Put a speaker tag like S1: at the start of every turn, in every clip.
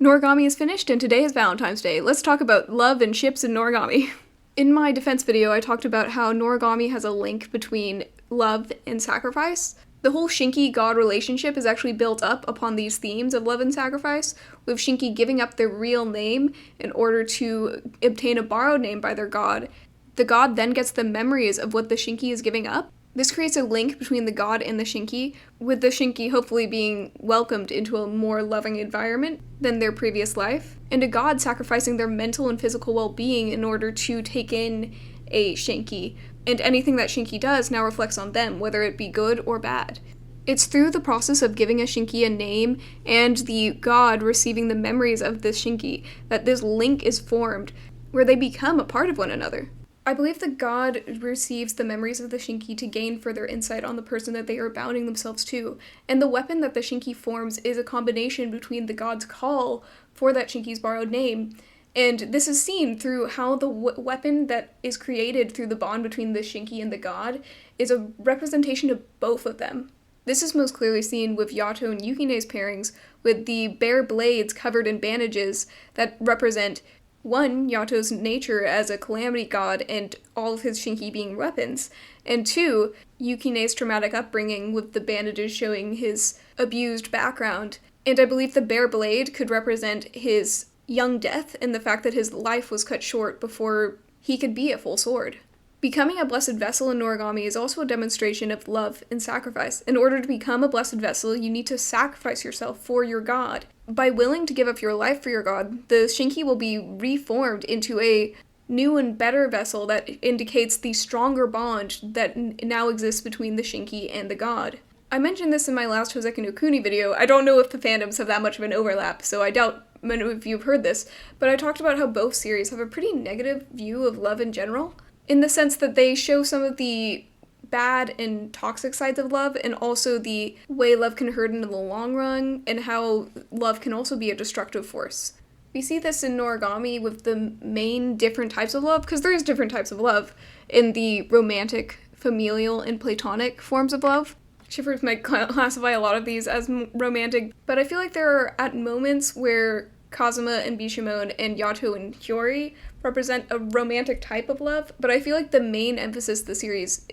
S1: Noragami is finished, and today is Valentine's Day. Let's talk about love and ships in Noragami. In my defense video, I talked about how Noragami has a link between love and sacrifice. The whole Shinki-God relationship is actually built up upon these themes of love and sacrifice, with Shinki giving up their real name in order to obtain a borrowed name by their god. The god then gets the memories of what the Shinki is giving up. This creates a link between the god and the Shinki, with the Shinki hopefully being welcomed into a more loving environment than their previous life, and a god sacrificing their mental and physical well-being in order to take in a Shinki, and anything that Shinki does now reflects on them, whether it be good or bad. It's through the process of giving a Shinki a name and the god receiving the memories of this Shinki that this link is formed, where they become a part of one another. I believe the god receives the memories of the Shinki to gain further insight on the person that they are bounding themselves to, and the weapon that the Shinki forms is a combination between the god's call for that Shinki's borrowed name, and this is seen through how the weapon that is created through the bond between the Shinki and the god is a representation of both of them. This is most clearly seen with Yato and Yukine's pairings, with the bare blades covered in bandages that represent one, Yato's nature as a calamity god and all of his Shinki being weapons, and two, Yukine's traumatic upbringing with the bandages showing his abused background. And I believe the bare blade could represent his young death and the fact that his life was cut short before he could be a full sword. Becoming a blessed vessel in Noragami is also a demonstration of love and sacrifice. In order to become a blessed vessel, you need to sacrifice yourself for your god. By willing to give up your life for your god, the Shinki will be reformed into a new and better vessel that indicates the stronger bond that now exists between the Shinki and the god. I mentioned this in my last Hoseki no Kuni video. I don't know if the fandoms have that much of an overlap, so I doubt many of you have heard this, but I talked about how both series have a pretty negative view of love in general, in the sense that they show some of the bad and toxic sides of love, and also the way love can hurt in the long run, and how love can also be a destructive force. We see this in Noragami with the main different types of love, because there's different types of love, in the romantic, familial, and platonic forms of love. Shippers might classify a lot of these as romantic, but I feel like there are at moments where Kazuma and Bishamon and Yato and Hiyori represent a romantic type of love, but I feel like the main emphasis the series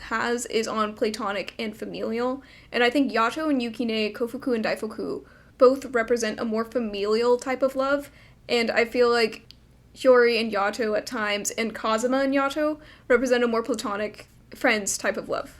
S1: has is on platonic and familial, and I think Yato and Yukine, Kofuku and Daifuku both represent a more familial type of love, and I feel like Hiyori and Yato at times, and Kazuma and Yato represent a more platonic friends type of love.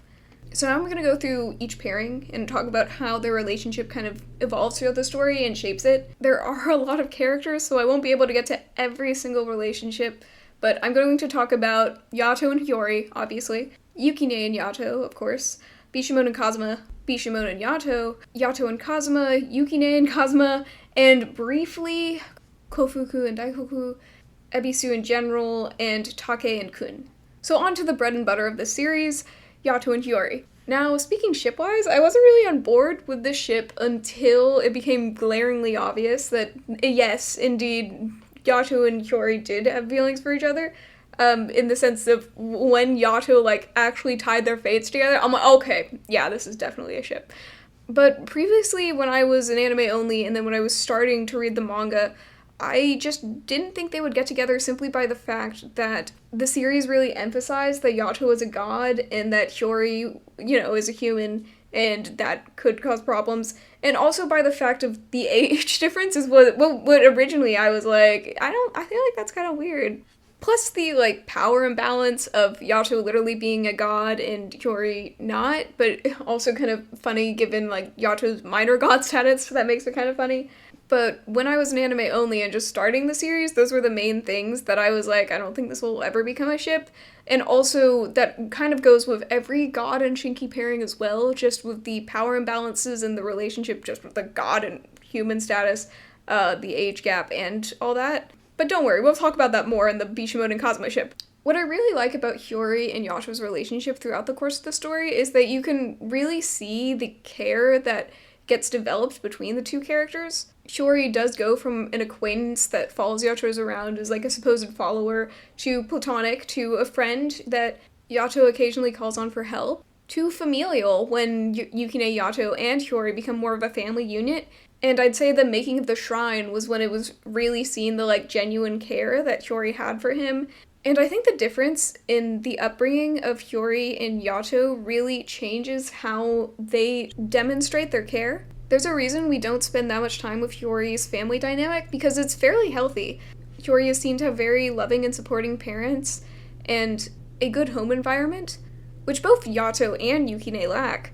S1: So now I'm going to go through each pairing and talk about how their relationship kind of evolves throughout the story and shapes it. There are a lot of characters, so I won't be able to get to every single relationship, but I'm going to talk about Yato and Hiyori, obviously, Yukine and Yato, of course, Bishamon and Kazuma, Bishamon and Yato, Yato and Kazuma, Yukine and Kazuma, and briefly Kofuku and Daifuku, Ebisu in general, and Take and Kun. So on to the bread and butter of the series, Yato and Hiyori. Now, speaking ship-wise, I wasn't really on board with this ship until it became glaringly obvious that, yes, indeed, Yato and Hiyori did have feelings for each other, in the sense of when Yato, actually tied their fates together, I'm like, okay, yeah, this is definitely a ship. But previously, when I was an anime only, and then when I was starting to read the manga, I just didn't think they would get together simply by the fact that the series really emphasized that Yato is a god and that Hiyori, is a human and that could cause problems. And also by the fact of the age difference is what originally I was like, I feel like that's kind of weird. Plus the, power imbalance of Yato literally being a god and Hiyori not, but also kind of funny given, Yato's minor god status, so that makes it kind of funny. But when I was an anime only and just starting the series, those were the main things that I was like, I don't think this will ever become a ship. And also, that kind of goes with every god and Shinki pairing as well, just with the power imbalances and the relationship just with the god and human status, the age gap, and all that. But don't worry, we'll talk about that more in the Bishamon and Kazuma ship. What I really like about Hiyori and Yato's relationship throughout the course of the story is that you can really see the care that gets developed between the two characters. Hiyori does go from an acquaintance that follows Yato around as a supposed follower, to platonic, to a friend that Yato occasionally calls on for help, to familial when Yukine, Yato, and Hiyori become more of a family unit, And I'd say the making of the shrine was when it was really seen the, like, genuine care that Hiyori had for him. And I think the difference in the upbringing of Hiyori and Yato really changes how they demonstrate their care. There's a reason we don't spend that much time with Hiyori's family dynamic, because it's fairly healthy. Hiyori is seen to have very loving and supporting parents, and a good home environment, which both Yato and Yukine lack.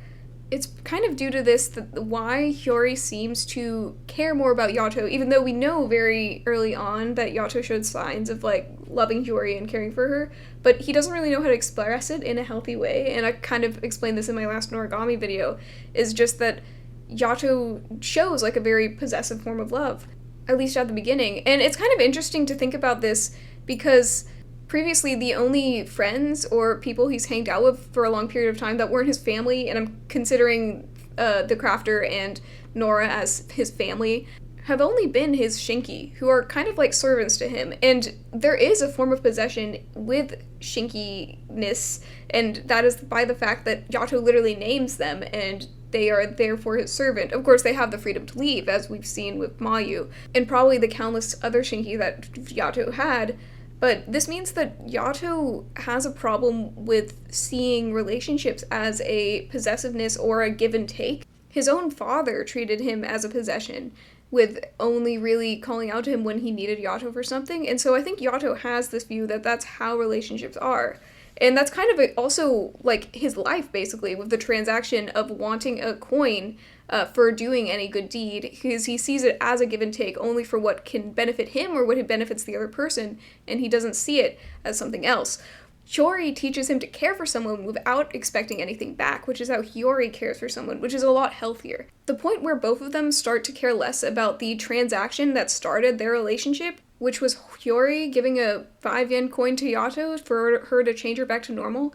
S1: It's kind of due to this that why Hiyori seems to care more about Yato, even though we know very early on that Yato showed signs of, like, loving Hiyori and caring for her, but he doesn't really know how to express it in a healthy way, and I kind of explained this in my last Noragami video, is just that Yato shows, like, a very possessive form of love, at least at the beginning. And it's kind of interesting to think about this, because previously, the only friends or people he's hanged out with for a long period of time that weren't his family, and I'm considering the crafter and Nora as his family, have only been his Shinki, who are kind of like servants to him. And there is a form of possession with Shinki-ness, and that is by the fact that Yato literally names them, and they are therefore his servant. Of course, they have the freedom to leave, as we've seen with Mayu, and probably the countless other Shinki that Yato had. But this means that Yato has a problem with seeing relationships as a possessiveness or a give and take. His own father treated him as a possession, with only really calling out to him when he needed Yato for something. And so I think Yato has this view that that's how relationships are. And that's kind of also, like, his life, basically, with the transaction of wanting a coin for doing any good deed, because he sees it as a give and take only for what can benefit him or what benefits the other person, and he doesn't see it as something else. Hiyori teaches him to care for someone without expecting anything back, which is how Hiyori cares for someone, which is a lot healthier. The point where both of them start to care less about the transaction that started their relationship, which was Hiyori giving a 5 yen coin to Yato for her to change her back to normal,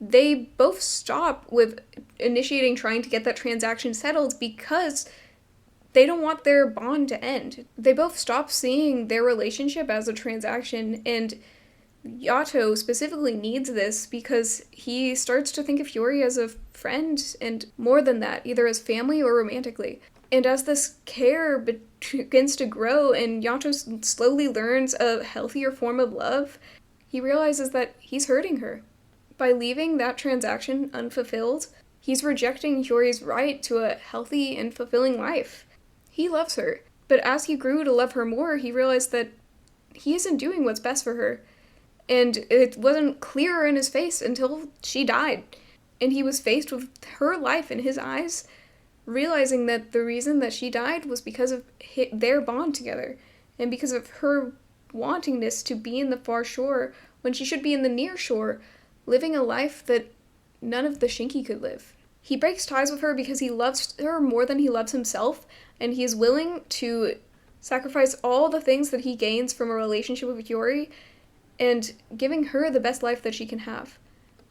S1: they both stop with initiating trying to get that transaction settled because they don't want their bond to end. They both stop seeing their relationship as a transaction, and Yato specifically needs this because he starts to think of Hiyori as a friend, and more than that, either as family or romantically. And as this care begins to grow and Yato slowly learns a healthier form of love, he realizes that he's hurting her. By leaving that transaction unfulfilled, he's rejecting Hiyori's right to a healthy and fulfilling life. He loves her, but as he grew to love her more, he realized that he isn't doing what's best for her. And it wasn't clearer in his face until she died. And he was faced with her life in his eyes, realizing that the reason that she died was because of their bond together, and because of her wantingness to be in the far shore when she should be in the near shore, living a life that none of the Shinki could live. He breaks ties with her because he loves her more than he loves himself, and he is willing to sacrifice all the things that he gains from a relationship with Hiyori and giving her the best life that she can have.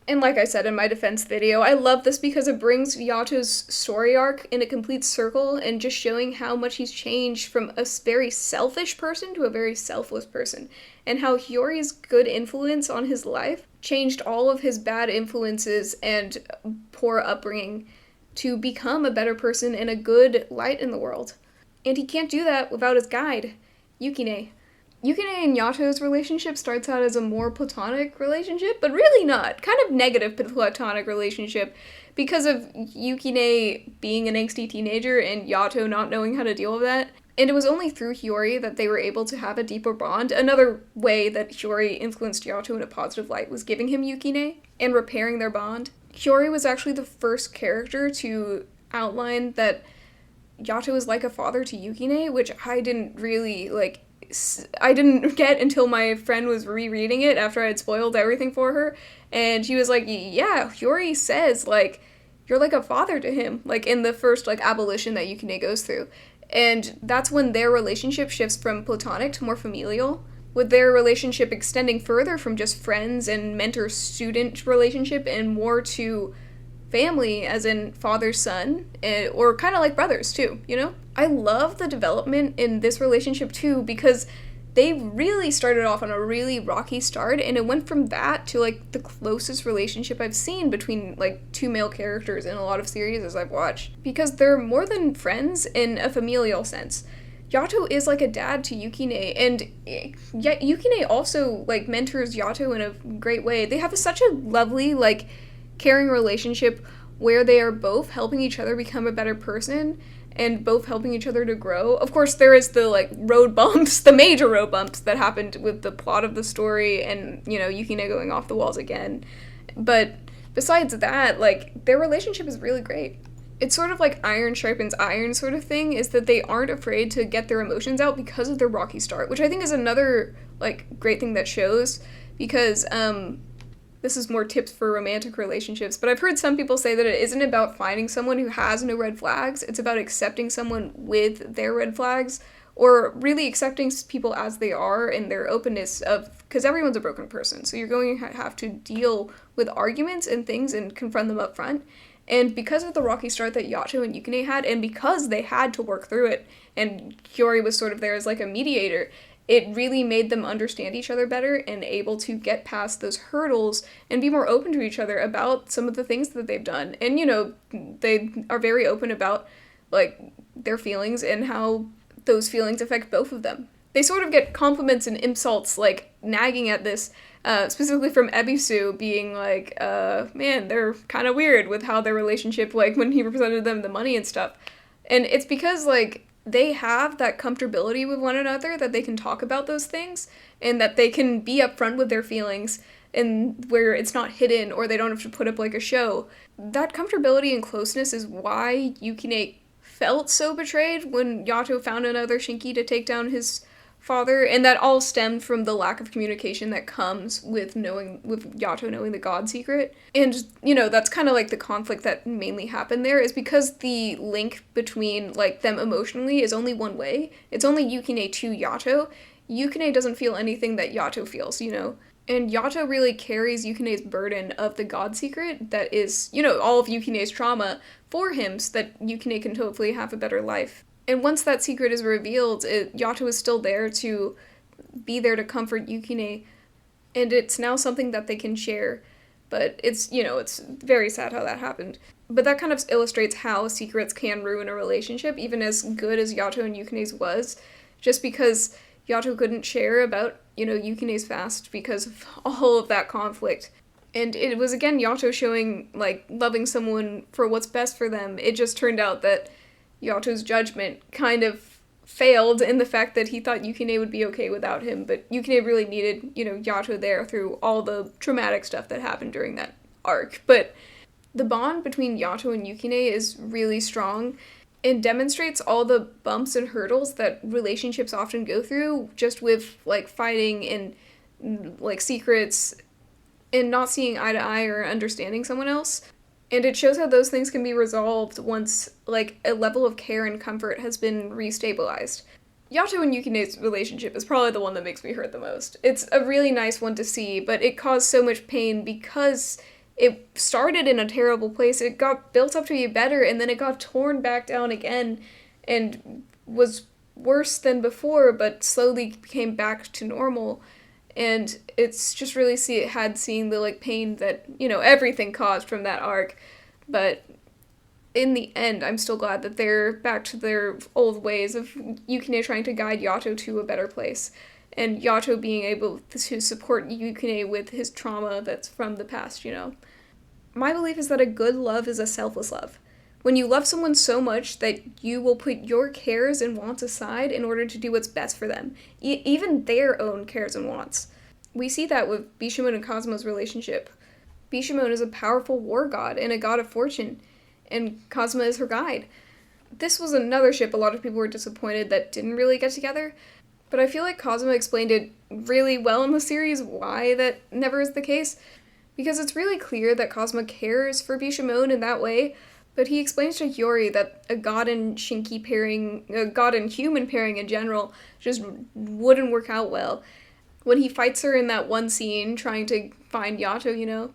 S1: And like I said in my defense video, I love this because it brings Yato's story arc in a complete circle and just showing how much he's changed from a very selfish person to a very selfless person, and how Hiyori's good influence on his life changed all of his bad influences and poor upbringing to become a better person and a good light in the world. And he can't do that without his guide, Yukine. Yukine and Yato's relationship starts out as a more platonic relationship, but really not. Kind of negative platonic relationship because of Yukine being an angsty teenager and Yato not knowing how to deal with that. And it was only through Hiyori that they were able to have a deeper bond. Another way that Hiyori influenced Yato in a positive light was giving him Yukine and repairing their bond. Hiyori was actually the first character to outline that Yato is like a father to Yukine, which I didn't really, I didn't get until my friend was rereading it after I had spoiled everything for her, and she was like, yeah, Hiyori says, you're like a father to him, in the first, abolition that Yukine goes through. And that's when their relationship shifts from platonic to more familial, with their relationship extending further from just friends and mentor-student relationship and more to family, as in father-son, or kind of like brothers, too, you know? I love the development in this relationship, too, because they really started off on a really rocky start, and it went from that to, like, the closest relationship I've seen between, like, two male characters in a lot of series as I've watched. Because they're more than friends in a familial sense. Yato is like a dad to Yukine, and yet Yukine also, like, mentors Yato in a great way. They have such a lovely, like, caring relationship where they are both helping each other become a better person, and both helping each other to grow. Of course, there is the, like, road bumps, the major road bumps that happened with the plot of the story and, you know, Yukine going off the walls again. But besides that, like, their relationship is really great. It's sort of like iron sharpens iron sort of thing, is that they aren't afraid to get their emotions out because of their rocky start, which I think is another, like, great thing that shows, because, this is more tips for romantic relationships, but I've heard some people say that it isn't about finding someone who has no red flags, it's about accepting someone with their red flags, or really accepting people as they are and their openness of, because everyone's a broken person, so you're going to have to deal with arguments and things and confront them up front. And because of the rocky start that Yato and Yukine had, and because they had to work through it, and Hiyori was sort of there as like a mediator, it really made them understand each other better and able to get past those hurdles and be more open to each other about some of the things that they've done. And, you know, they are very open about, like, their feelings and how those feelings affect both of them. They sort of get compliments and insults, like, nagging at this, specifically from Ebisu being like, man, they're kind of weird with how their relationship, like, when he represented them the money and stuff. And it's because, like, they have that comfortability with one another that they can talk about those things and that they can be upfront with their feelings and where it's not hidden or they don't have to put up like a show. That comfortability and closeness is why Yukine felt so betrayed when Yato found another Shinki to take down his father, and that all stemmed from the lack of communication that comes with Yato knowing the God secret. And, you know, that's kind of like the conflict that mainly happened there, is because the link between, like, them emotionally is only one way. It's only Yukine to Yato. Yukine doesn't feel anything that Yato feels, you know? And Yato really carries Yukine's burden of the God secret that is, you know, all of Yukine's trauma for him so that Yukine can hopefully have a better life. And once that secret is revealed, Yato is still there to be there to comfort Yukine, and it's now something that they can share. But it's, you know, it's very sad how that happened. But that kind of illustrates how secrets can ruin a relationship, even as good as Yato and Yukine's was, just because Yato couldn't share about, you know, Yukine's past because of all of that conflict. And it was, again, Yato showing, like, loving someone for what's best for them. It just turned out that Yato's judgment kind of failed in the fact that he thought Yukine would be okay without him, but Yukine really needed, you know, Yato there through all the traumatic stuff that happened during that arc. But the bond between Yato and Yukine is really strong and demonstrates all the bumps and hurdles that relationships often go through, just with, like, fighting and, like, secrets and not seeing eye to eye or understanding someone else. And it shows how those things can be resolved once, like, a level of care and comfort has been restabilized. Yato and Yukine's relationship is probably the one that makes me hurt the most. It's a really nice one to see, but it caused so much pain because it started in a terrible place. It got built up to be better, and then it got torn back down again and was worse than before, but slowly came back to normal. And it's just really seeing the, like, pain that, you know, everything caused from that arc. But in the end, I'm still glad that they're back to their old ways of Yukine trying to guide Yato to a better place, and Yato being able to support Yukine with his trauma that's from the past, you know. My belief is that a good love is a selfless love. When you love someone so much that you will put your cares and wants aside in order to do what's best for them, even their own cares and wants. We see that with Bishamon and Kazuma's relationship. Bishamon is a powerful war god and a god of fortune, and Kazuma is her guide. This was another ship a lot of people were disappointed that didn't really get together, but I feel like Kazuma explained it really well in the series why that never is the case, because it's really clear that Kazuma cares for Bishamon in that way. But he explains to Hiyori that a god and Shinki pairing, a god and human pairing in general, just wouldn't work out well. When he fights her in that one scene, trying to find Yato, you know.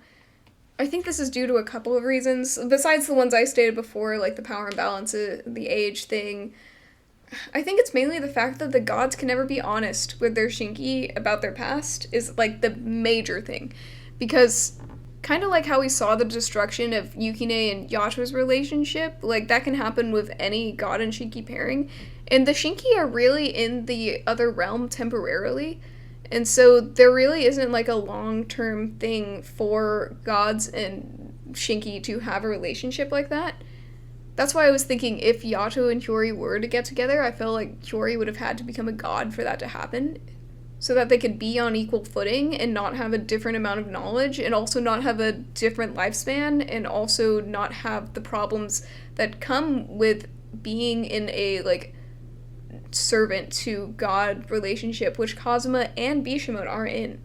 S1: I think this is due to a couple of reasons, besides the ones I stated before, like the power imbalance, the age thing. I think it's mainly the fact that the gods can never be honest with their Shinki about their past is, like, the major thing. Because, kind of like how we saw the destruction of Yukine and Yato's relationship, like, that can happen with any god and Shinki pairing. And the Shinki are really in the other realm temporarily. And so there really isn't, like, a long-term thing for gods and Shinki to have a relationship like that. That's why I was thinking if Yato and Hiyori were to get together, I feel like Hiyori would have had to become a god for that to happen. So that they could be on equal footing and not have a different amount of knowledge and also not have a different lifespan and also not have the problems that come with being in a, like, servant to god relationship, which Kazuma and Bishamon are in.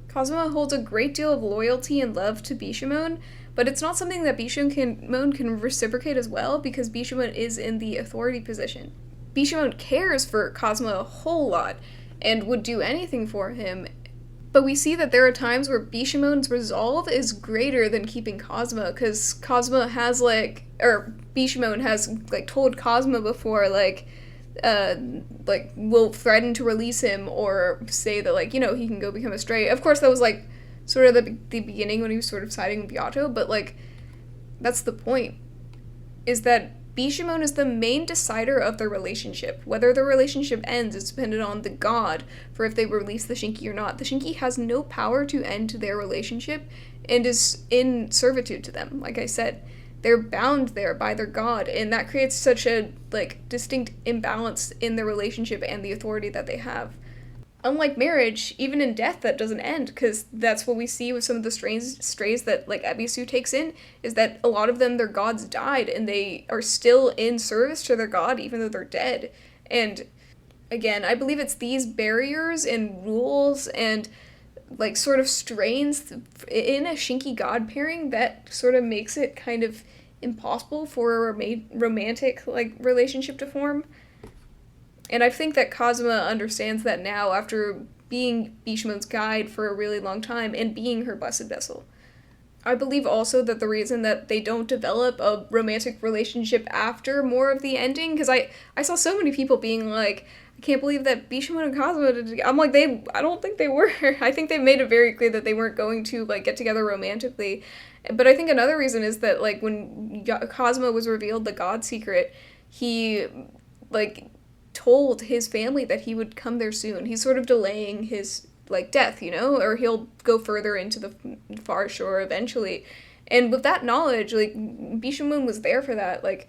S1: Kazuma holds a great deal of loyalty and love to Bishamon, but it's not something that Bishamon can reciprocate as well because Bishamon is in the authority position. Bishamon cares for Kazuma a whole lot and would do anything for him, but we see that there are times where Bishamon's resolve is greater than keeping Kazuma, because Bishamon has, like, told Kazuma before, like, will threaten to release him or say that, like, you know, he can go become a stray. Of course, that was, like, sort of the beginning when he was sort of siding with Yato, but, like, that's the point, is that Bishamon is the main decider of their relationship. Whether the relationship ends is dependent on the god for if they release the Shinki or not. The Shinki has no power to end their relationship and is in servitude to them, like I said. They're bound there by their god, and that creates such a, like, distinct imbalance in their relationship and the authority that they have. Unlike marriage, even in death that doesn't end, because that's what we see with some of the strays that, like, Ebisu takes in, is that a lot of them, their gods died, and they are still in service to their god even though they're dead. And, again, I believe it's these barriers and rules and, like, sort of strains in a Shinki god pairing that sort of makes it kind of impossible for a romantic, like, relationship to form. And I think that Kazuma understands that now after being Bishamon's guide for a really long time and being her blessed vessel. I believe also that the reason that they don't develop a romantic relationship after more of the ending, because I saw so many people being like, I can't believe that Bishamon and Kazuma did together. I'm like, I don't think they were. I think they made it very clear that they weren't going to, like, get together romantically. But I think another reason is that, like, when Kazuma was revealed the god secret, he, like, told his family that he would come there soon. He's sort of delaying his, like, death, you know, or he'll go further into the far shore eventually. And with that knowledge, like, Bishamon was there for that. Like,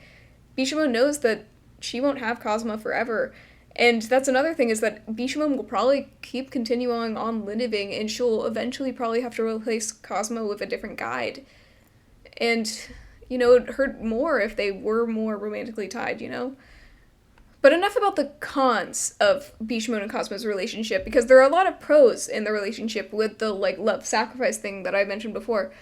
S1: Bishamon knows that she won't have Kazuma forever. And that's another thing, is that Bishamon will probably keep continuing on living, and she'll eventually probably have to replace Kazuma with a different guide. And, you know, it'd hurt more if they were more romantically tied, you know? But enough about the cons of Bishamon and Kazuma's relationship, because there are a lot of pros in the relationship with the, like, love-sacrifice thing that I mentioned before.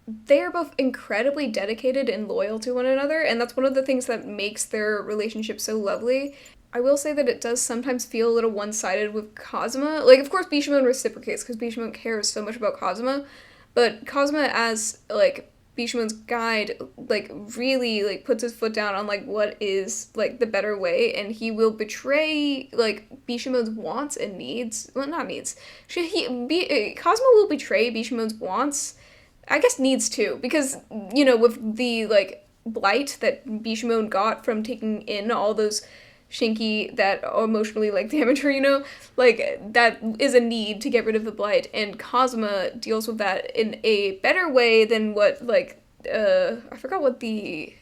S1: They are both incredibly dedicated and loyal to one another, and that's one of the things that makes their relationship so lovely. I will say that it does sometimes feel a little one-sided with Kazuma. Like, of course, Bishamon reciprocates, because Bishamon cares so much about Kazuma, but Kazuma, as, like, Bishamon's guide, like, really, like, puts his foot down on, like, what is, like, the better way, and he will betray, like, Bishamon's wants and needs. Well, not needs. Kazuma will betray Bishamon's wants, I guess needs too, because, you know, with the, like, blight that Bishamon got from taking in all those Shinki that emotionally, like, damage her, you know, like, that is a need to get rid of the blight, and Kazuma deals with that in a better way than what, like, I forgot what the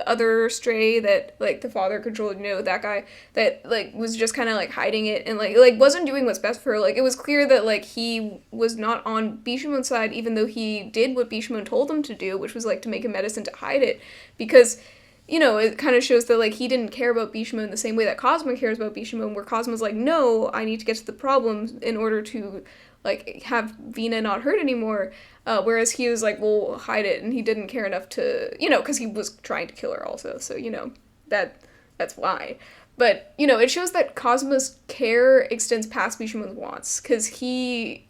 S1: other stray that, like, the father controlled, you know, that guy that, like, was just kind of, like, hiding it and, like, wasn't doing what's best for her. Like, it was clear that, like, he was not on Bishamon's side, even though he did what Bishamon told him to do, which was, like, to make a medicine to hide it, because, you know, it kind of shows that, like, he didn't care about Bishamon the same way that Kazuma cares about Bishamon, where Kazuma's like, no, I need to get to the problem in order to, like, have Vina not hurt anymore, whereas he was like, well, hide it, and he didn't care enough to, you know, because he was trying to kill her also, so, you know, that's why. But, you know, it shows that Kazuma's care extends past Bishamon's wants, because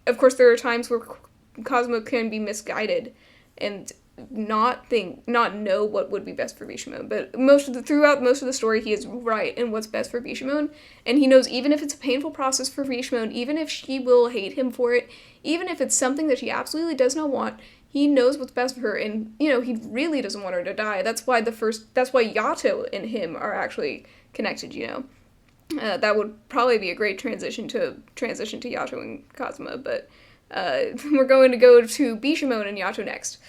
S1: of course, there are times where Kazuma can be misguided, and not know what would be best for Bishamon, but throughout most of the story, he is right in what's best for Bishamon, and he knows even if it's a painful process for Bishamon, even if she will hate him for it, even if it's something that she absolutely does not want, he knows what's best for her, and, you know, he really doesn't want her to die. That's why Yato and him are actually connected, you know. That would probably be a great transition to Yato and Kazuma, but we're going to go to Bishamon and Yato next.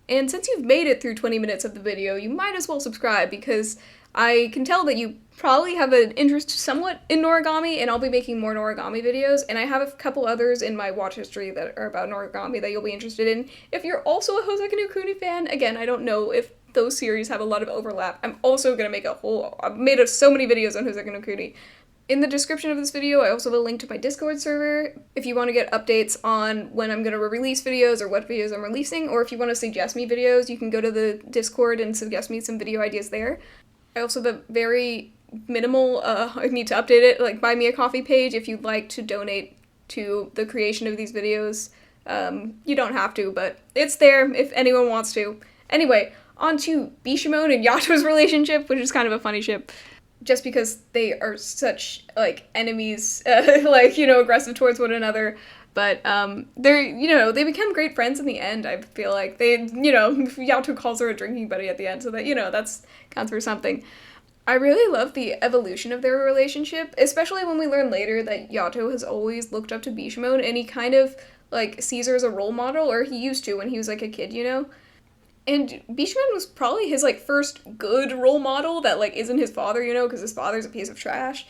S1: And since you've made it through 20 minutes of the video, you might as well subscribe, because I can tell that you probably have an interest somewhat in Noragami, and I'll be making more Noragami videos, and I have a couple others in my watch history that are about Noragami that you'll be interested in. If you're also a Hoseki no Kuni fan, again, I don't know if those series have a lot of overlap. I'm also going to make I've made so many videos on Hoseki no Kuni. In the description of this video, I also have a link to my Discord server if you want to get updates on when I'm going to release videos or what videos I'm releasing, or if you want to suggest me videos, you can go to the Discord and suggest me some video ideas there. I also have a very minimal, I need to update it, like, buy me a coffee page if you'd like to donate to the creation of these videos. You don't have to, but it's there if anyone wants to. Anyway, on to Bishamon and Yato's relationship, which is kind of a funny ship, just because they are such, like, enemies, like, you know, aggressive towards one another, but, they're, you know, they become great friends in the end. I feel like they, you know, Yato calls her a drinking buddy at the end, so that, you know, that's counts for something. I really love the evolution of their relationship, especially when we learn later that Yato has always looked up to Bishamon, and he kind of, like, sees her as a role model, or he used to when he was, like, a kid, you know? And Bishamon was probably his, like, first good role model that, like, isn't his father, you know, because his father's a piece of trash.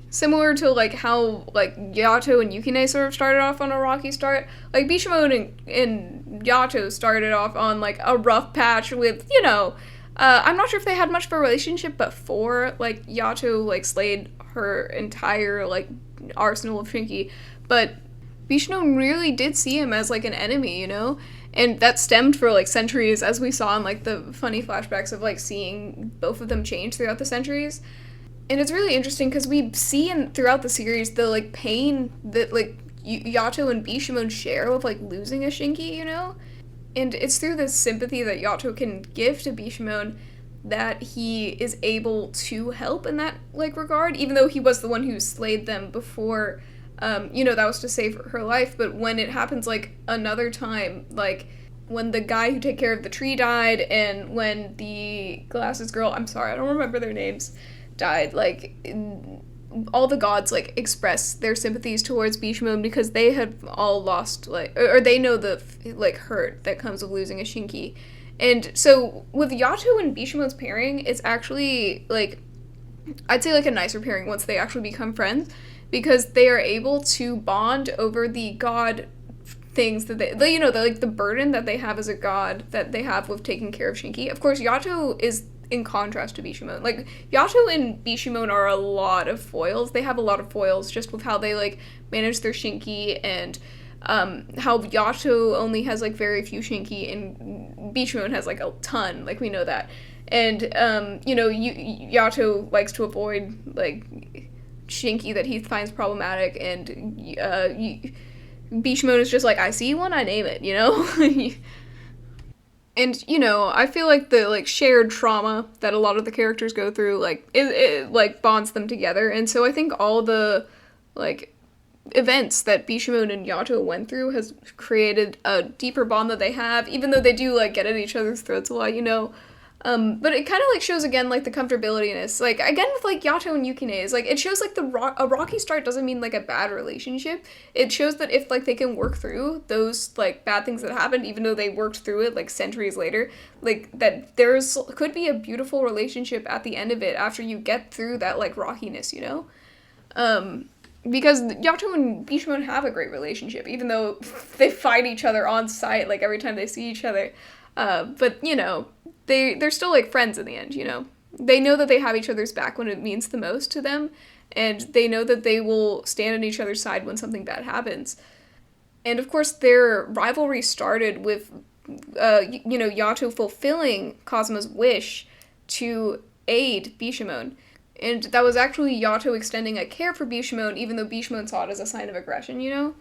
S1: Similar to, like, how, like, Yato and Yukine sort of started off on a rocky start, like, Bishamon and Yato started off on, like, a rough patch with, you know, I'm not sure if they had much of a relationship before, like, Yato, like, slayed her entire, like, arsenal of Shinki, but Bishamon really did see him as, like, an enemy, you know? And that stemmed for, like, centuries, as we saw in, like, the funny flashbacks of, like, seeing both of them change throughout the centuries. And it's really interesting because we see throughout the series the, like, pain that, like, Yato and Bishamon share with, like, losing a Shinki, you know? And it's through this sympathy that Yato can give to Bishamon that he is able to help in that, like, regard, even though he was the one who slayed them before. You know, that was to save her life, but when it happens, like, another time, like, when the guy who took care of the tree died, and when the glasses girl, I'm sorry, I don't remember their names, died, like, all the gods, like, express their sympathies towards Bishamon because they had all lost, like, or they know the, like, hurt that comes with losing a Shinki. And so, with Yato and Bishamon's pairing, it's actually, like, I'd say, like, a nicer pairing once they actually become friends, because they are able to bond over the god things that they you know, like, the burden that they have as a god that they have with taking care of Shinki. Of course, Yato is in contrast to Bishamon. Like, Yato and Bishamon are a lot of foils. They have a lot of foils just with how they, like, manage their Shinki, and how Yato only has, like, very few Shinki and Bishamon has, like, a ton. Like, we know that. And, you know, Yato likes to avoid, like, Shinki that he finds problematic, and Bishamon is just like, I see one, I name it, you know? And, you know, I feel like the, like, shared trauma that a lot of the characters go through, like, it like, bonds them together, and so I think all the, like, events that Bishamon and Yato went through has created a deeper bond that they have, even though they do, like, get at each other's throats a lot, you know? But it kind of, like, shows, again, like, the comfortability-ness. Like, again, with, like, Yato and Yukine, is, like, it shows, like, a rocky start doesn't mean, like, a bad relationship. It shows that if, like, they can work through those, like, bad things that happened, even though they worked through it, like, centuries later, like, that could be a beautiful relationship at the end of it after you get through that, like, rockiness, you know? Because Yato and Bishamon have a great relationship, even though they fight each other on sight, like, every time they see each other. But, you know, they're still, like, friends in the end, you know? They know that they have each other's back when it means the most to them, and they know that they will stand on each other's side when something bad happens. And, of course, their rivalry started with, you know, Yato fulfilling Kazuma's wish to aid Bishamon. And that was actually Yato extending a care for Bishamon, even though Bishamon saw it as a sign of aggression, you know?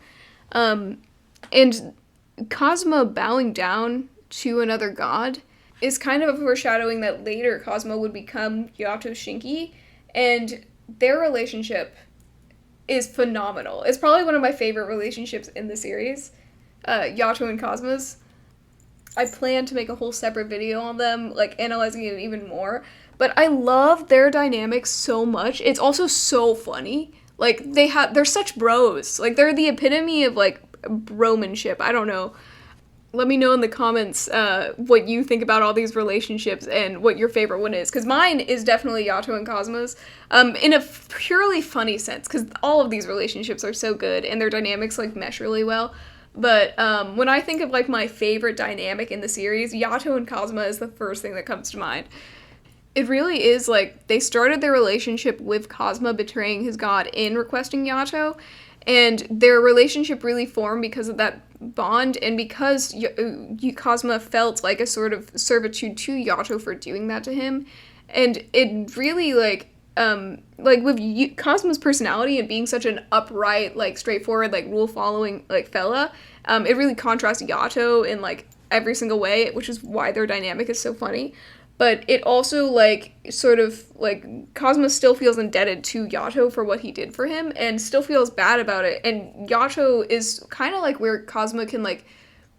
S1: And Kazuma bowing down to another god is kind of a foreshadowing that later Kazuma would become Yato's Shinki, and their relationship is phenomenal. It's probably one of my favorite relationships in the series, Yato and Kazuma's. I plan to make a whole separate video on them, like, analyzing it even more, but I love their dynamic so much. It's also so funny. Like, they're such bros. Like, they're the epitome of, like, bromanship. I don't know. Let me know in the comments what you think about all these relationships and what your favorite one is. Because mine is definitely Yato and Kazuma's, in a purely funny sense. Because all of these relationships are so good and their dynamics, like, mesh really well. But when I think of, like, my favorite dynamic in the series, Yato and Kazuma is the first thing that comes to mind. It really is, like, they started their relationship with Kazuma betraying his god in requesting Yato, and their relationship really formed because of that bond, and because Kazuma felt like a sort of servitude to Yato for doing that to him. And it really, like with Kazuma's personality and being such an upright, like, straightforward, like, rule-following, like, fella, it really contrasts Yato in, like, every single way, which is why their dynamic is so funny. But it also, like, sort of, like, Kazuma still feels indebted to Yato for what he did for him, and still feels bad about it, and Yato is kind of, like, where Kazuma can, like,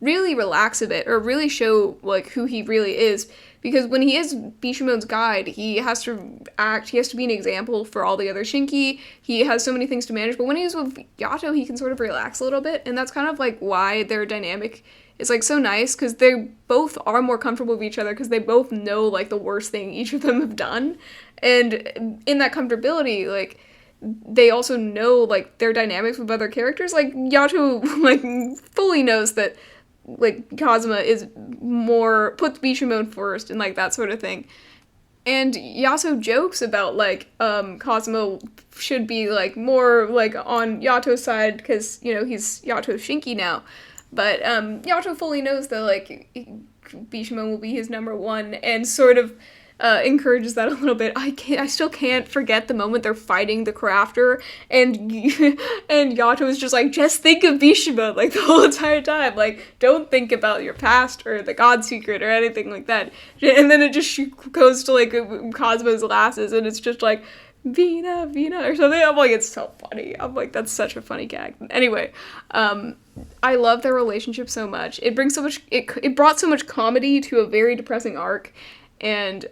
S1: really relax a bit, or really show, like, who he really is, because when he is Bishamon's guide, he has to be an example for all the other Shinki, he has so many things to manage, but when he's with Yato, he can sort of relax a little bit, and that's kind of, like, why their dynamic is, like, so nice, because they both are more comfortable with each other, because they both know, like, the worst thing each of them have done, and in that comfortability, like, they also know, like, their dynamics with other characters. Like, Yato, like, fully knows that, like, Kazuma is puts Bishamon first, and, like, that sort of thing. And Yato jokes about, like, Kazuma should be, like, more, like, on Yato's side, because, you know, he's Yato's Shinki now. But Yato fully knows that, like, Bishamon will be his number one, and sort of encourages that a little bit. I still can't forget the moment they're fighting the crafter, and Yato is just like, just think of Bishamon, like, the whole entire time. Like, don't think about your past or the God secret or anything like that. And then it just goes to, like, Kazuma's glasses, and it's just like, Vina, or something. I'm like, it's so funny. I'm like, that's such a funny gag. Anyway, I love their relationship so much. It brought so much comedy to a very depressing arc, and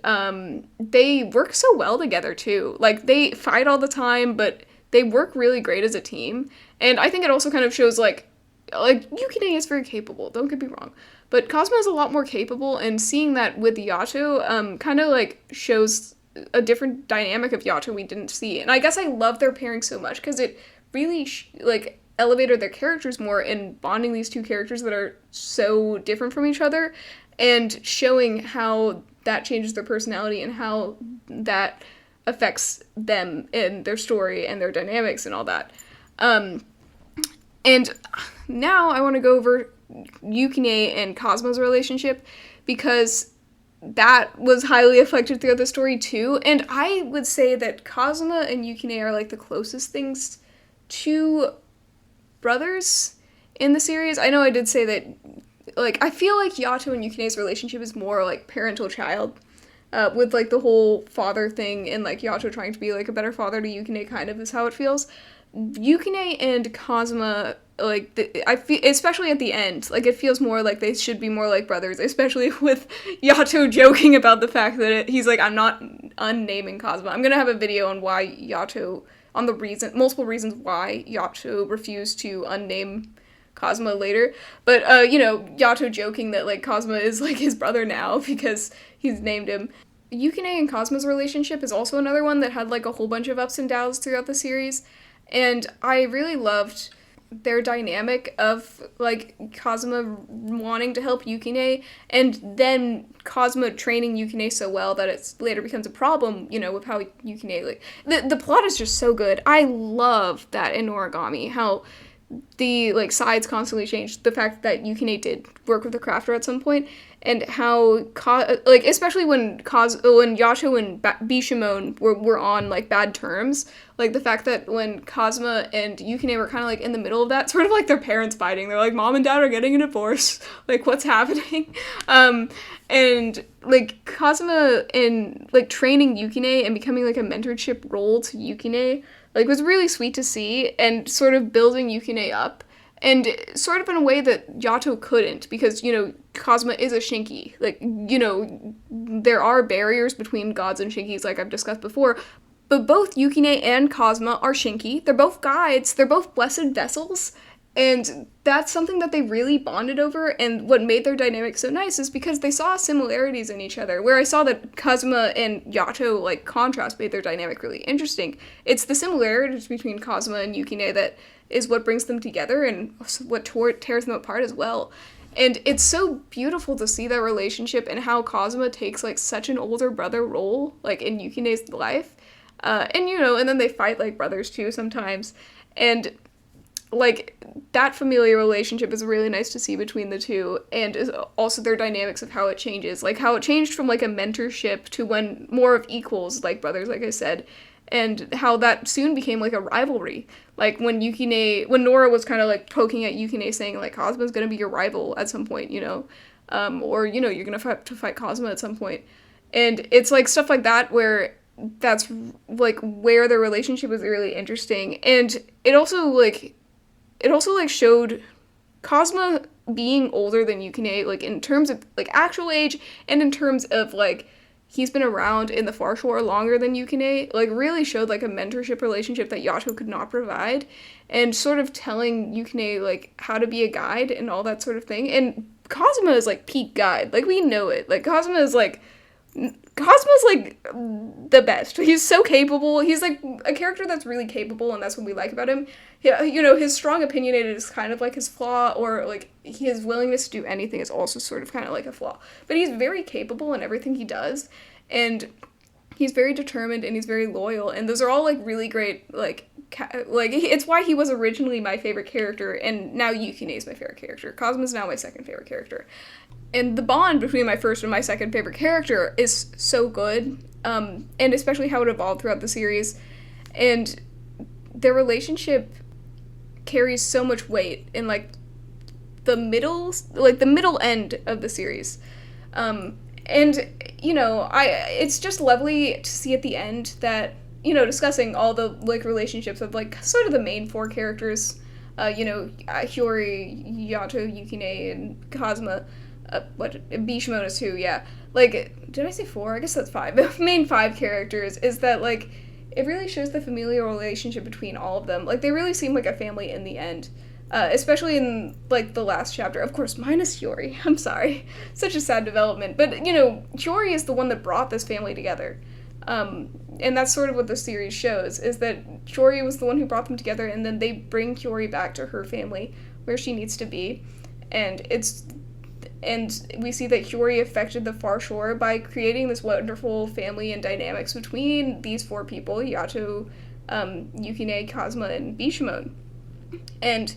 S1: they work so well together too. Like, they fight all the time, but they work really great as a team. And I think it also kind of shows, like Yukine is very capable, don't get me wrong, but Kazuma is a lot more capable, and seeing that with Yato kind of, like, shows a different dynamic of Yato we didn't see. And I guess I love their pairing so much because it really like elevated their characters more, in bonding these two characters that are so different from each other, and showing how that changes their personality and how that affects them and their story and their dynamics and all that. And now I want to go over Yukine and Kazuma's relationship, because that was highly affected throughout the story too, and I would say that Kazuma and Yukine are, like, the closest things to brothers in the series. I know I did say that, like, I feel like Yato and Yukine's relationship is more, like, parental-child, with, like, the whole father thing, and, like, Yato trying to be, like, a better father to Yukine, kind of, is how it feels. Yukine and Kazuma, like, I feel, especially at the end, like, it feels more like they should be more like brothers, especially with Yato joking about the fact that he's like, I'm not unnaming Kazuma. I'm gonna have a video on why Yato, on the multiple reasons why Yato refused to unname Kazuma later, but, you know, Yato joking that, like, Kazuma is, like, his brother now because he's named him. Yukine and Kazuma's relationship is also another one that had, like, a whole bunch of ups and downs throughout the series, and I really loved their dynamic of, like, Kazuma wanting to help Yukine, and then Kazuma training Yukine so well that it later becomes a problem, you know, with how Yukine, like, the plot is just so good. I love that in Noragami, how the, like, sides constantly changed. The fact that Yukine did work with the crafter at some point, and how, like, especially when Yato and Bishamon were on, like, bad terms, like, the fact that when Kazuma and Yukine were kind of, like, in the middle of that, sort of like their parents fighting. They're like, mom and dad are getting a divorce. Like, what's happening? And, like, Kazuma in, like, training Yukine and becoming, like, a mentorship role to Yukine, like, was really sweet to see, and sort of building Yukine up, and sort of in a way that Yato couldn't, because, you know, Kazuma is a Shinki. Like, you know, there are barriers between gods and Shinkis, like I've discussed before, but both Yukine and Kazuma are Shinki. They're both guides, they're both blessed vessels, and that's something that they really bonded over, and what made their dynamic so nice is because they saw similarities in each other. Where I saw that Kazuma and Yato, like, contrast made their dynamic really interesting, it's the similarities between Kazuma and Yukine that is what brings them together and what tears them apart as well. And it's so beautiful to see that relationship and how Kazuma takes, like, such an older brother role, like, in Yukine's life. And, you know, and then they fight like brothers too sometimes. And, like, that familiar relationship is really nice to see between the two, and is also their dynamics of how it changes. Like, how it changed from, like, a mentorship to when more of equals, like brothers, like I said, and how that soon became, like, a rivalry. Like, when Nora was kind of, like, poking at Yukine, saying, like, Kazuma's gonna be your rival at some point, you know, or, you know, you're gonna have to fight Kazuma at some point. And it's, like, stuff like that where that's, like, where their relationship was really interesting. And it also, like, showed Kazuma being older than Yukine, like, in terms of, like, actual age, and in terms of, like, he's been around in the Far Shore longer than Yukine, like, really showed, like, a mentorship relationship that Yato could not provide, and sort of telling Yukine, like, how to be a guide and all that sort of thing. And Kazuma is, like, peak guide. Like, we know it. Like, Kazuma's, like, the best. He's so capable. He's, like, a character that's really capable, and that's what we like about him. You know, his strong opinionated is kind of like his flaw, or, like, his willingness to do anything is also sort of kind of like a flaw. But he's very capable in everything he does, and he's very determined, and he's very loyal, and those are all, like, really great, like, it's why he was originally my favorite character, and now Yukine is my favorite character. Kazuma's now my second favorite character. And the bond between my first and my second favorite character is so good, and especially how it evolved throughout the series, and their relationship carries so much weight in, like, the middle end of the series. And, you know, it's just lovely to see at the end that, you know, discussing all the, like, relationships of, like, sort of the main four characters, you know, Hiyori, Yato, Yukine, and Kazuma, Bishamon is 2, yeah. Like, did I say 4? I guess that's 5. The main 5 characters is that, like, it really shows the familial relationship between all of them. Like, they really seem like a family in the end. Especially in, like, the last chapter. Of course, minus Hiyori. I'm sorry. Such a sad development. But, you know, Hiyori is the one that brought this family together. And that's sort of what the series shows, is that Hiyori was the one who brought them together, and then they bring Hiyori back to her family, where she needs to be. And we see that Hiyori affected the Far Shore by creating this wonderful family and dynamics between these 4 people, Yato, Yukine, Kazuma, and Bishamon. And,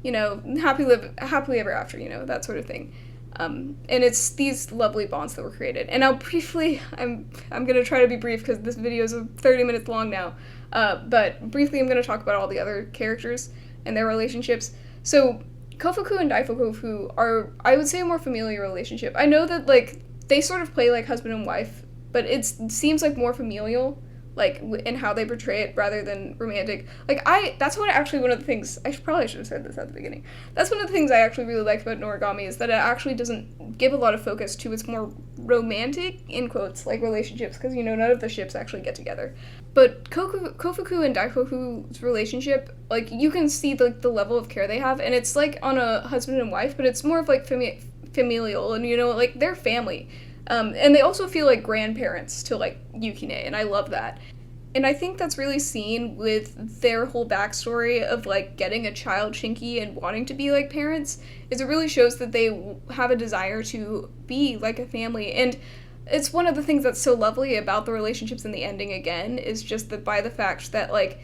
S1: you know, happily ever after, you know, that sort of thing. And it's these lovely bonds that were created. And now briefly, I'm going to try to be brief because this video is 30 minutes long now. But briefly, I'm going to talk about all the other characters and their relationships. So Kofuku and Daifuku are, I would say, a more familiar relationship. I know that, like, they sort of play like husband and wife, but it seems like more familial, like, in how they portray it rather than romantic. Like, that's one of the things, probably should have said this at the beginning. That's one of the things I actually really like about Noragami, is that it actually doesn't give a lot of focus to its more romantic, in quotes, like, relationships, because, you know, none of the ships actually get together. But Kofuku and Daifuku's relationship, like, you can see, like, the level of care they have, and it's, like, on a husband and wife, but it's more of, like, familial, and, you know, like, they're family. And they also feel like grandparents to, like, Yukine, and I love that. And I think that's really seen with their whole backstory of, like, getting a child Shinki and wanting to be like parents, is it really shows that they have a desire to be like a family. And it's one of the things that's so lovely about the relationships in the ending again, is just that by the fact that, like,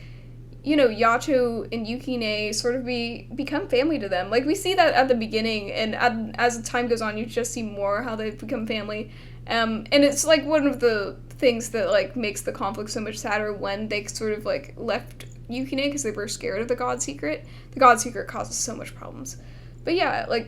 S1: you know, Yato and Yukine sort of become family to them. Like, we see that at the beginning, and as time goes on, you just see more how they've become family. And it's, like, one of the things that, like, makes the conflict so much sadder when they sort of, like, left Yukine because they were scared of the God Secret. The God Secret causes so much problems. But yeah, like,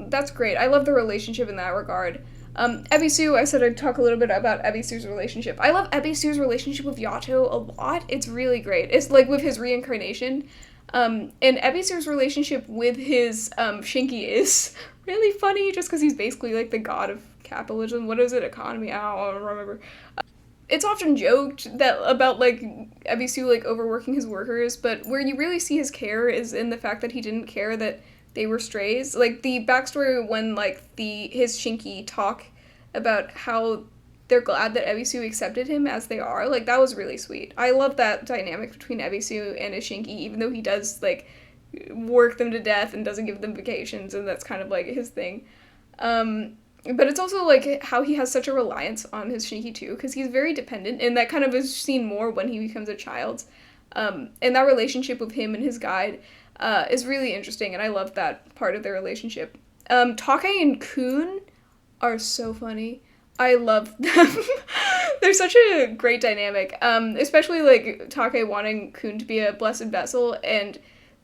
S1: that's great. I love the relationship in that regard. Ebisu, I said I'd talk a little bit about Ebisu's relationship. I love Ebisu's relationship with Yato a lot. It's really great. It's like with his reincarnation. And Ebisu's relationship with his Shinki is really funny just because he's basically like the god of capitalism. What is it? Economy? I don't remember. It's often joked that about like Ebisu like overworking his workers, but where you really see his care is in the fact that he didn't care that they were strays. Like, the backstory when, like, his Shinki talk about how they're glad that Ebisu accepted him as they are, like, that was really sweet. I love that dynamic between Ebisu and his Shinki, even though he does, like, work them to death and doesn't give them vacations, and that's kind of, like, his thing. But it's also, like, how he has such a reliance on his Shinki, too, because he's very dependent, and that kind of is seen more when he becomes a child. And that relationship with him and his guide is really interesting, and I love that part of their relationship. Take and Kun are so funny. I love them. They're such a great dynamic, especially, like, Take wanting Kun to be a blessed vessel, and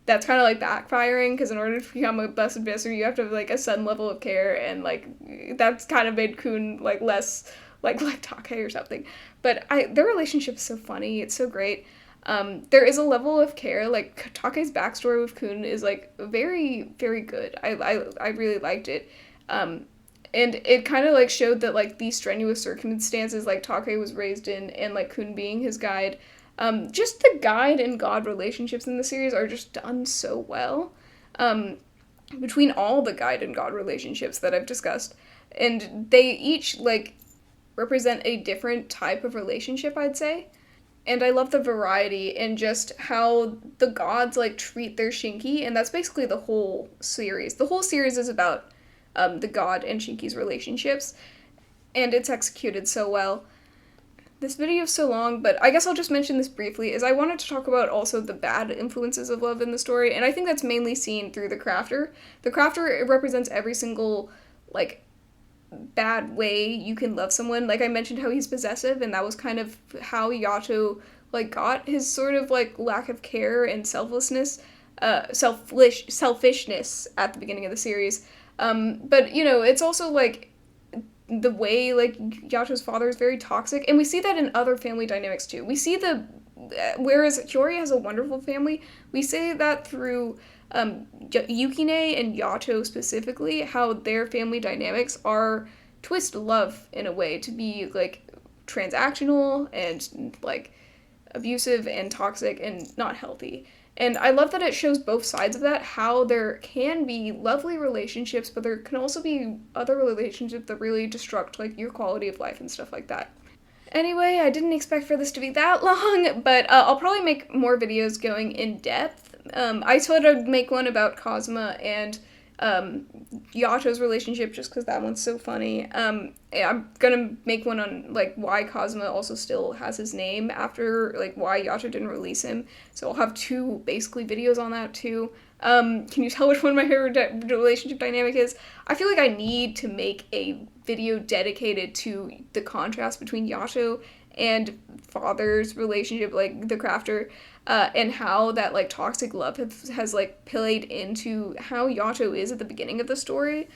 S1: that's kind of, like, backfiring, because in order to become a blessed vessel, you have to have, like, a certain level of care, and, like, that's kind of made Kun, like, less, like Take or something. But their relationship is so funny. It's so great. There is a level of care, like, Take's backstory with Kun is, like, very, very good. I really liked it. And it kind of, like, showed that, like, these strenuous circumstances, like, Take was raised in, and, like, Kun being his guide, just the guide and god relationships in the series are just done so well. Between all the guide and god relationships that I've discussed. And they each, like, represent a different type of relationship, I'd say. And I love the variety and just how the gods, like, treat their Shinki, and that's basically the whole series. The whole series is about the god and Shinki's relationships, and it's executed so well. This video is so long, but I guess I'll just mention this briefly, is I wanted to talk about also the bad influences of love in the story, and I think that's mainly seen through the Crafter. The Crafter, it represents every single, like, bad way you can love someone. Like, I mentioned how he's possessive, and that was kind of how Yato, like, got his sort of, like, lack of care and selfishness at the beginning of the series. But, you know, it's also, like, the way, like, Yato's father is very toxic, and we see that in other family dynamics, too. We see whereas Hiyori has a wonderful family, we see that through Yukine and Yato specifically, how their family dynamics are twist love in a way to be, like, transactional and, like, abusive and toxic and not healthy. And I love that it shows both sides of that, how there can be lovely relationships, but there can also be other relationships that really destruct, like, your quality of life and stuff like that. Anyway, I didn't expect for this to be that long, but I'll probably make more videos going in depth. I thought I'd make one about Kazuma and Yato's relationship just because that one's so funny. I'm gonna make one on, like, why Kazuma also still has his name after, like, why Yato didn't release him. So I'll have two, basically, videos on that, too. Can you tell which one my favorite relationship dynamic is? I feel like I need to make a video dedicated to the contrast between Yato and father's relationship, like, the Crafter, and how that, like, toxic love has, like, played into how Yato is at the beginning of the story.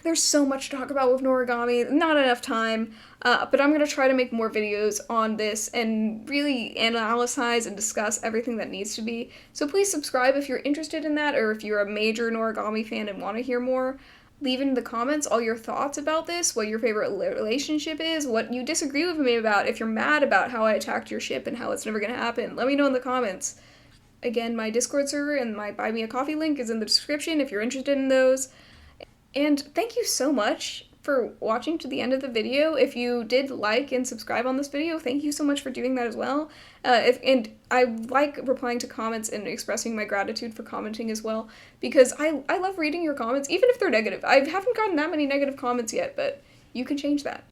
S1: There's so much to talk about with Noragami, not enough time, but I'm going to try to make more videos on this and really analyze and discuss everything that needs to be. So please subscribe if you're interested in that, or if you're a major Noragami fan and want to hear more. Leave in the comments all your thoughts about this, what your favorite relationship is, what you disagree with me about, if you're mad about how I attacked your ship and how it's never going to happen. Let me know in the comments. Again, my Discord server and my Buy Me a Coffee link is in the description if you're interested in those. And thank you so much for watching to the end of the video. If you did like and subscribe on this video, thank you so much for doing that as well. And I like replying to comments and expressing my gratitude for commenting as well, because I love reading your comments, even if they're negative. I haven't gotten that many negative comments yet, but you can change that.